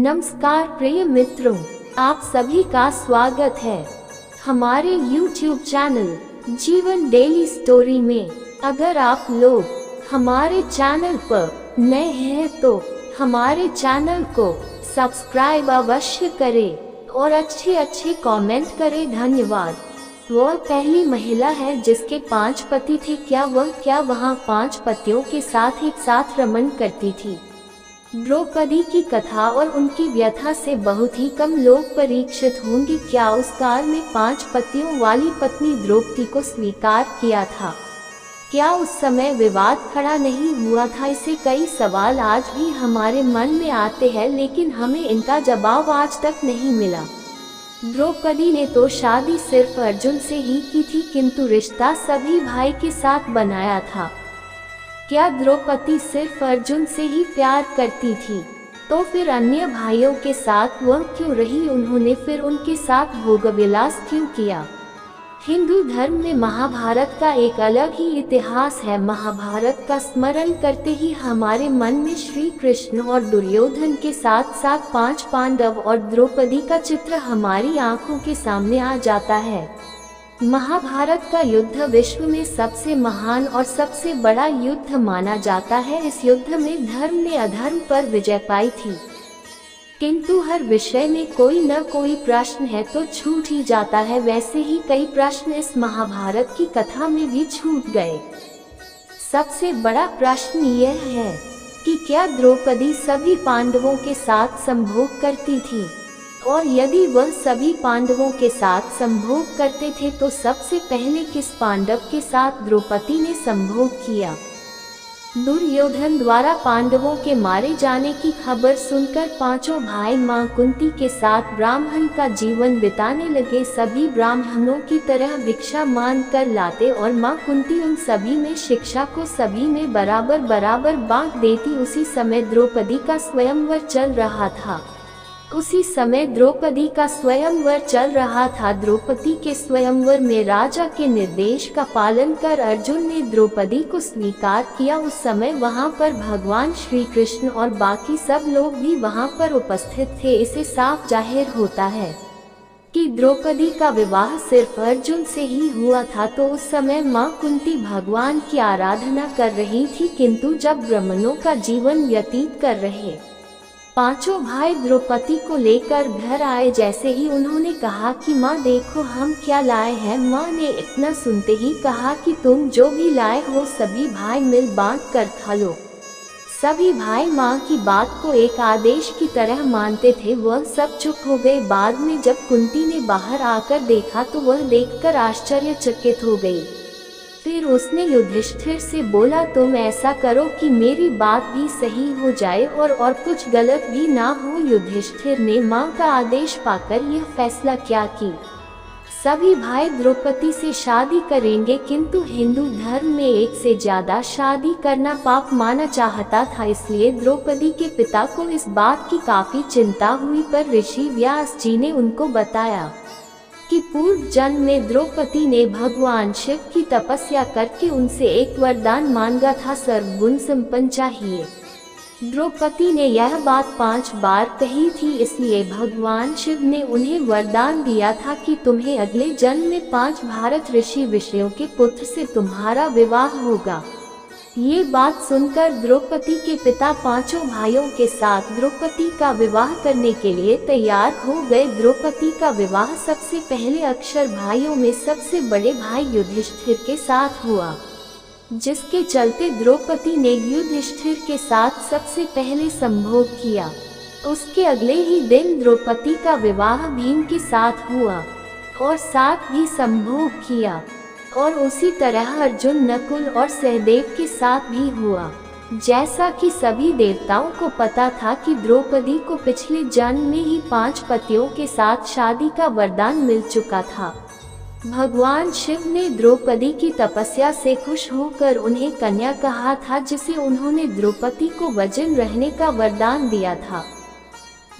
नमस्कार प्रिय मित्रों, आप सभी का स्वागत है हमारे YouTube चैनल जीवन डेली स्टोरी में। अगर आप लोग हमारे चैनल पर नए हैं तो हमारे चैनल को सब्सक्राइब अवश्य करें और अच्छे कमेंट करें। धन्यवाद। वह पहली महिला है जिसके 5 पति थे। क्या वह 5 पतियों के साथ एक साथ रमन करती थी? द्रौपदी की कथा और उनकी व्यथा से बहुत ही कम लोग परीक्षित होंगे। क्या उस काल में 5 पतियों वाली पत्नी द्रौपदी को स्वीकार किया था? क्या उस समय विवाद खड़ा नहीं हुआ था? इसे कई सवाल आज भी हमारे मन में आते हैं, लेकिन हमें इनका जवाब आज तक नहीं मिला। द्रौपदी ने तो शादी सिर्फ अर्जुन से ही की थी, किंतु रिश्ता सभी भाई के साथ बनाया था। क्या द्रौपदी सिर्फ अर्जुन से ही प्यार करती थी? तो फिर अन्य भाइयों के साथ वह क्यों रही? उन्होंने फिर उनके साथ भोगविलास क्यों किया? हिंदू धर्म में महाभारत का एक अलग ही इतिहास है। महाभारत का स्मरण करते ही हमारे मन में श्री कृष्ण और दुर्योधन के साथ साथ 5 पांडव और द्रौपदी का चित्र हमारी आंखों के सामने आ जाता है। महाभारत का युद्ध विश्व में सबसे महान और सबसे बड़ा युद्ध माना जाता है। इस युद्ध में धर्म ने अधर्म पर विजय पाई थी, किंतु हर विषय में कोई न कोई प्रश्न है तो छूट ही जाता है। वैसे ही कई प्रश्न इस महाभारत की कथा में भी छूट गए। सबसे बड़ा प्रश्न यह है कि क्या द्रौपदी सभी पांडवों के साथ संभोग करती थी? और यदि वह सभी पांडवों के साथ संभोग करते थे तो सबसे पहले किस पांडव के साथ द्रौपदी ने संभोग किया? दुर्योधन द्वारा पांडवों के मारे जाने की खबर सुनकर 5 भाई मां कुंती के साथ ब्राह्मण का जीवन बिताने लगे। सभी ब्राह्मणों की तरह भिक्षा मांग कर लाते और मां कुंती उन सभी में शिक्षा को सभी में बराबर बांट देती। उसी समय द्रौपदी का स्वयंवर चल रहा था। द्रौपदी के स्वयंवर में राजा के निर्देश का पालन कर अर्जुन ने द्रौपदी को स्वीकार किया। उस समय वहां पर भगवान श्री कृष्ण और बाकी सब लोग भी वहां पर उपस्थित थे। इससे साफ जाहिर होता है कि द्रौपदी का विवाह सिर्फ अर्जुन से ही हुआ था। तो उस समय मां कुंती भगवान की आराधना कर रही थी, किंतु जब ब्राह्मणों का जीवन व्यतीत कर रहे 5 भाई द्रौपदी को लेकर घर आए। जैसे ही उन्होंने कहा कि माँ देखो हम क्या लाए हैं, माँ ने इतना सुनते ही कहा कि तुम जो भी लाए हो सभी भाई मिल बांट कर खा लो। सभी भाई माँ की बात को एक आदेश की तरह मानते थे। वह सब चुप हो गए। बाद में जब कुंती ने बाहर आकर देखा तो वह देखकर आश्चर्यचकित हो गई। फिर उसने युधिष्ठिर से बोला, तुम ऐसा करो कि मेरी बात भी सही हो जाए और कुछ गलत भी ना हो। युधिष्ठिर ने मां का आदेश पाकर यह फैसला किया कि सभी भाई द्रौपदी से शादी करेंगे, किंतु हिंदू धर्म में एक से ज्यादा शादी करना पाप माना चाहता था। इसलिए द्रौपदी के पिता को इस बात की काफी चिंता हुई, पर ऋषि व्यास जी ने उनको बताया कि पूर्व जन्म में द्रौपदी ने भगवान शिव की तपस्या करके उनसे एक वरदान मांगा था, सर्वगुण संपन्न चाहिए। द्रौपदी ने यह बात 5 बार कही थी, इसलिए भगवान शिव ने उन्हें वरदान दिया था कि तुम्हें अगले जन्म में 5 भारत ऋषि विषयों के पुत्र से तुम्हारा विवाह होगा। ये बात सुनकर द्रौपदी के पिता 5 भाइयों के साथ द्रौपदी का विवाह करने के लिए तैयार हो गए। द्रौपदी का विवाह सबसे पहले अक्षर भाइयों में सबसे बड़े भाई युधिष्ठिर के साथ हुआ, जिसके चलते द्रौपदी ने युधिष्ठिर के साथ सबसे पहले संभोग किया। उसके अगले ही दिन द्रौपदी का विवाह भीम के साथ हुआ और साथ भी संभोग किया, और उसी तरह अर्जुन, नकुल और सहदेव के साथ भी हुआ। जैसा कि सभी देवताओं को पता था कि द्रौपदी को पिछले जन्म में ही 5 पतियों के साथ शादी का वरदान मिल चुका था। भगवान शिव ने द्रौपदी की तपस्या से खुश होकर उन्हें कन्या कहा था, जिसे उन्होंने द्रौपदी को वजन रहने का वरदान दिया था,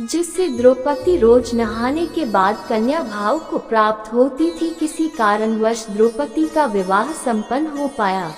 जिससे द्रौपदी रोज नहाने के बाद कन्या भाव को प्राप्त होती थी। किसी कारणवश द्रौपदी का विवाह संपन्न हो पाया।